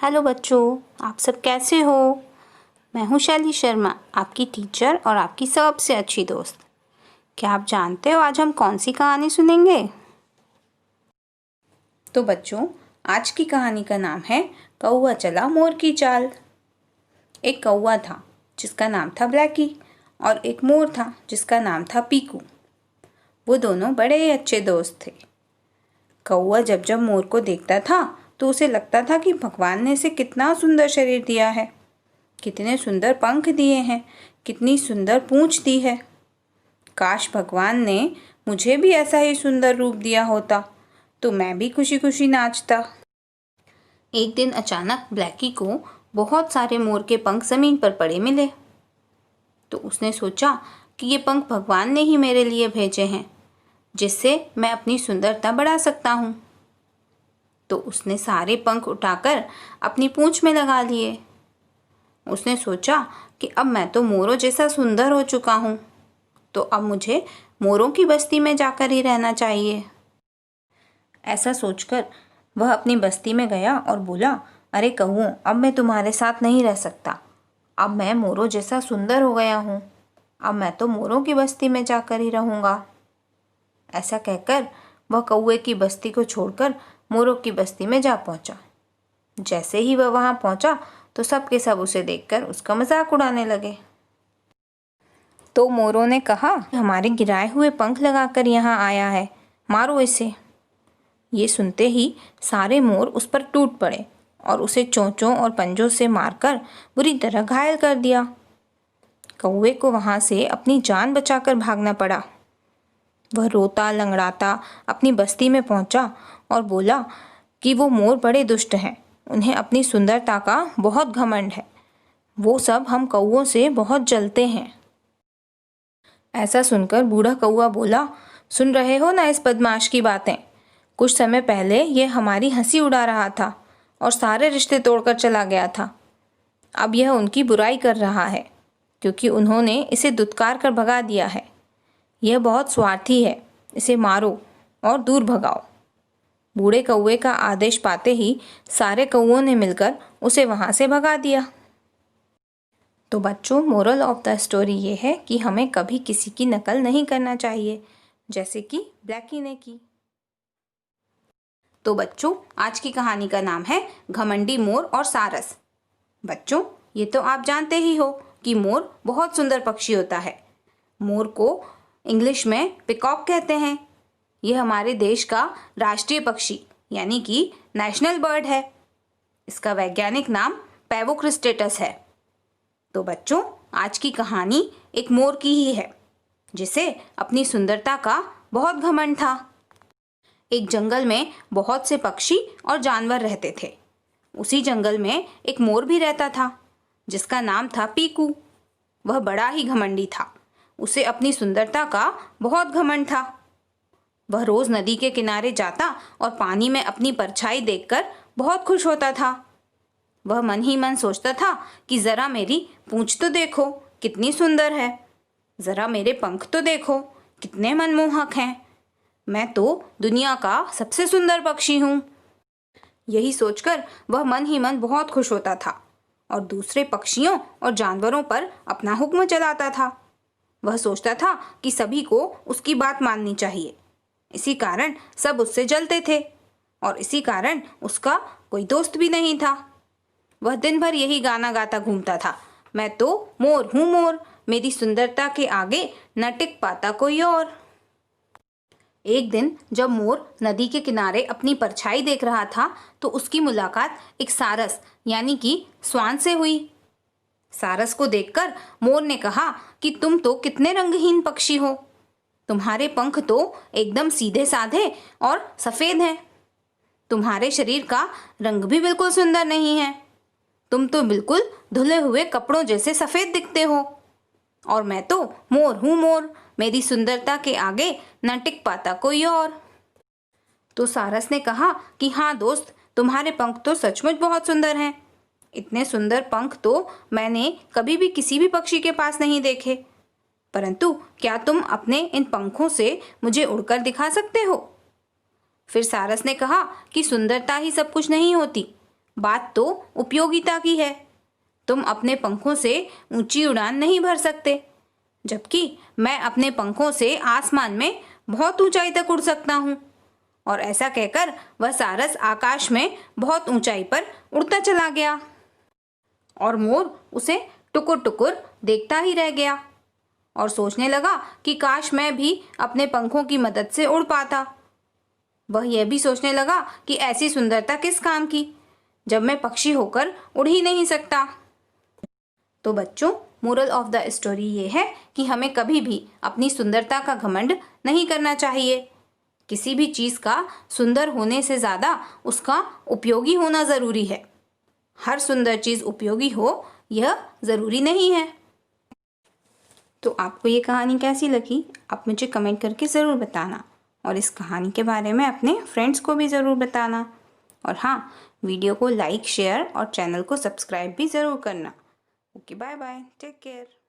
Hello बच्चों, आप सब कैसे हो। मैं हूँ शैली शर्मा, आपकी टीचर और आपकी सबसे अच्छी दोस्त। क्या आप जानते हो आज हम कौन सी कहानी सुनेंगे? तो बच्चों, आज की कहानी का नाम है कौवा चला मोर की चाल। एक कौवा था जिसका नाम था ब्लैकी और एक मोर था जिसका नाम था पीकू। वो दोनों बड़े ही अच्छे दोस्त थे। कौवा जब जब मोर को देखता था तो उसे लगता था कि भगवान ने इसे कितना सुंदर शरीर दिया है, कितने सुंदर पंख दिए हैं, कितनी सुंदर पूंछ दी है। काश भगवान ने मुझे भी ऐसा ही सुंदर रूप दिया होता तो मैं भी खुशी खुशी नाचता। एक दिन अचानक ब्लैकी को बहुत सारे मोर के पंख जमीन पर पड़े मिले। तो उसने सोचा कि ये पंख भगवान ने ही मेरे लिए भेजे हैं, जिससे मैं अपनी सुंदरता बढ़ा सकता हूँ। तो उसने सारे पंख उठाकर अपनी पूंछ में लगा लिए। उसने सोचा कि अब मैं तो मोरों जैसा सुंदर हो चुका हूँ, तो अब मुझे मोरों की बस्ती में जाकर ही रहना चाहिए। ऐसा सोचकर वह अपनी बस्ती में गया और बोला, अरे कौवों, अब मैं तुम्हारे साथ नहीं रह सकता। अब मैं मोरों जैसा सुंदर हो गया हूँ। अब मैं तो मोरों की बस्ती में जाकर ही रहूँगा। ऐसा कहकर वह कौवे की बस्ती को छोड़कर मोरों की बस्ती में जा पहुंचा। जैसे ही वह वहां पहुंचा तो सब के सब उसे देखकर उसका मजाक उड़ाने लगे। तो मोरों ने कहा, हमारे गिराए हुए पंख लगाकर यहाँ आया है, मारो इसे। ये सुनते ही सारे मोर उस पर टूट पड़े और उसे चोंचों और पंजों से मारकर बुरी तरह घायल कर दिया। कौवे को वहां से अपनी जान बचाकर भागना पड़ा। वह रोता लंगड़ाता अपनी बस्ती में पहुंचा और बोला कि वो मोर बड़े दुष्ट हैं, उन्हें अपनी सुंदरता का बहुत घमंड है। वो सब हम कौवों से बहुत जलते हैं। ऐसा सुनकर बूढ़ा कौवा बोला, सुन रहे हो ना इस बदमाश की बातें। कुछ समय पहले ये हमारी हंसी उड़ा रहा था और सारे रिश्ते तोड़कर चला गया था। अब यह उनकी बुराई कर रहा है क्योंकि उन्होंने इसे दुत्कार कर भगा दिया है। यह बहुत स्वार्थी है, इसे मारो और दूर भगाओ। बूढ़े कौवे का आदेश पाते ही सारे कौवों ने मिलकर उसे वहां से भगा दिया। तो बच्चों, मोरल ऑफ द स्टोरी ये है कि हमें कभी किसी की नकल नहीं करना चाहिए, जैसे कि ब्लैकी ने की। तो बच्चों, आज की कहानी का नाम है घमंडी मोर और सारस। बच्चों, ये तो आप जानते ही हो कि मोर बहुत सुंदर पक्षी होता है। मोर को इंग्लिश में पिकॉक कहते हैं। यह हमारे देश का राष्ट्रीय पक्षी यानी कि नेशनल बर्ड है। इसका वैज्ञानिक नाम पैवोक्रिस्टेटस है। तो बच्चों, आज की कहानी एक मोर की ही है जिसे अपनी सुंदरता का बहुत घमंड था। एक जंगल में बहुत से पक्षी और जानवर रहते थे। उसी जंगल में एक मोर भी रहता था जिसका नाम था पीकू। वह बड़ा ही घमंडी था। उसे अपनी सुंदरता का बहुत घमंड था। वह रोज नदी के किनारे जाता और पानी में अपनी परछाई देखकर बहुत खुश होता था। वह मन ही मन सोचता था कि जरा मेरी पूंछ तो देखो कितनी सुंदर है, जरा मेरे पंख तो देखो कितने मनमोहक हैं। मैं तो दुनिया का सबसे सुंदर पक्षी हूँ। यही सोचकर वह मन ही मन बहुत खुश होता था और दूसरे पक्षियों और जानवरों पर अपना हुक्म चलाता था। वह सोचता था कि सभी को उसकी बात माननी चाहिए। इसी कारण सब उससे जलते थे और इसी कारण उसका कोई दोस्त भी नहीं था। वह दिन भर यही गाना गाता घूमता था, मैं तो मोर हूँ मोर, मेरी सुंदरता के आगे न टिक पाता कोई और। एक दिन जब मोर नदी के किनारे अपनी परछाई देख रहा था तो उसकी मुलाकात एक सारस यानी कि स्वान से हुई। सारस को देखकर मोर ने कहा कि तुम तो कितने रंगहीन पक्षी हो। तुम्हारे पंख तो एकदम सीधे साधे और सफेद हैं। तुम्हारे शरीर का रंग भी बिल्कुल सुंदर नहीं है। तुम तो बिल्कुल धुले हुए कपड़ों जैसे सफेद दिखते हो। और मैं तो मोर हूँ मोर, मेरी सुंदरता के आगे न टिक पाता कोई और। तो सारस ने कहा कि हाँ दोस्त, तुम्हारे पंख तो सचमुच बहुत सुंदर हैं। इतने सुंदर पंख तो मैंने कभी भी किसी भी पक्षी के पास नहीं देखे। परंतु क्या तुम अपने इन पंखों से मुझे उड़कर दिखा सकते हो? फिर सारस ने कहा कि सुंदरता ही सब कुछ नहीं होती, बात तो उपयोगिता की है। तुम अपने पंखों से ऊंची उड़ान नहीं भर सकते, जबकि मैं अपने पंखों से आसमान में बहुत ऊंचाई तक उड़ सकता हूँ। और ऐसा कहकर वह सारस आकाश में बहुत ऊंचाई पर उड़ता चला गया और मोर उसे टुकुर टुकुर देखता ही रह गया और सोचने लगा कि काश मैं भी अपने पंखों की मदद से उड़ पाता। वह यह भी सोचने लगा कि ऐसी सुंदरता किस काम की, जब मैं पक्षी होकर उड़ ही नहीं सकता। तो बच्चों, मोरल ऑफ द स्टोरी ये है कि हमें कभी भी अपनी सुंदरता का घमंड नहीं करना चाहिए। किसी भी चीज का सुंदर होने से ज्यादा उसका उपयोगी होना जरूरी है। हर सुंदर चीज उपयोगी हो यह जरूरी नहीं है। तो आपको ये कहानी कैसी लगी, आप मुझे कमेंट करके ज़रूर बताना और इस कहानी के बारे में अपने फ्रेंड्स को भी ज़रूर बताना। और हाँ, वीडियो को लाइक, शेयर और चैनल को सब्सक्राइब भी ज़रूर करना। Okay, bye bye, take care.